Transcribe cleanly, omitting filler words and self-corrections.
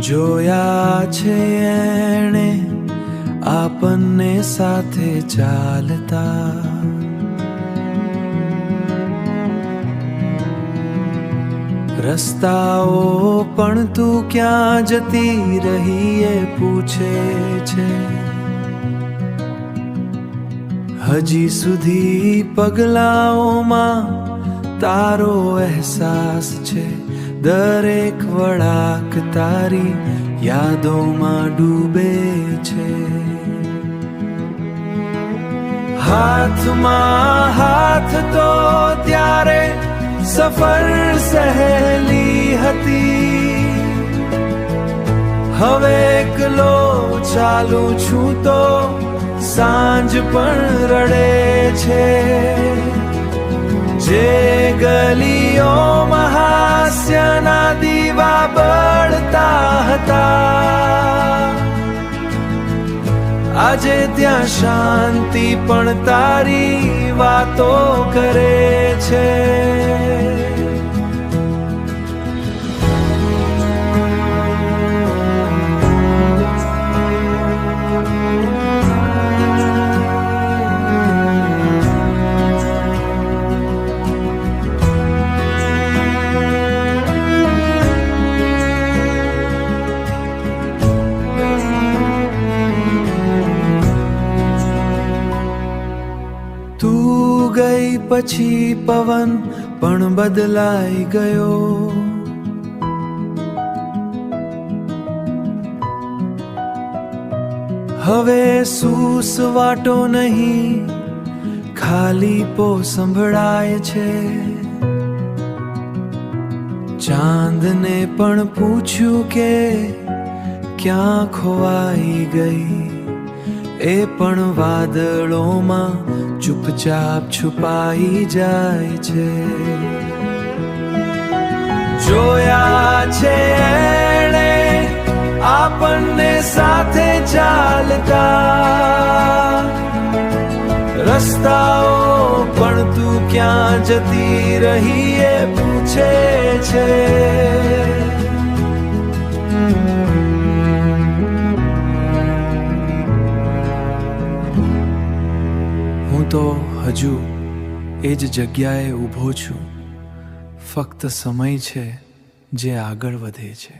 જોયા છે એણે આપણને સાથે ચાલતા, રસ્તાઓ પણ તું ક્યાં જતી રહી એ પૂછે છે. હજી સુધી પગલાઓમાં તારો અહેસાસ છે, દરેક વળાક તારી યાદોમાં ડૂબે છે. હાથમાં હાથ તો ત્યારે સફર સહેલી હતી, હવે એકલો ચાલું છું તો સાંજ પણ રડે છે. જે ગલીઓમાં હાસ્યના દીવા બળતા હતા, આજે ત્યાં શાંતિ પણ તારી વાતો કરે છે. તું ગઈ પછી પવન પણ બદલાઈ ગયો, હવે સૂસવાટો નહીં ખાલી પો સંભળાય છે. ચાંદને પણ પૂછ્યું કે ક્યાં ખોવાઈ ગઈ, એ પણ વાદળોમાં ચૂપચાપ છુપાઈ જાય છે. જોયા છે એણે આપણને સાથે ચાલતા, રસ્તાઓ પણ તું ક્યાં જતી રહી એ પૂછે છે. હું તો હજુ એ જ જગ્યાએ ઊભો છું, ફક્ત સમય છે જે આગળ વધે છે.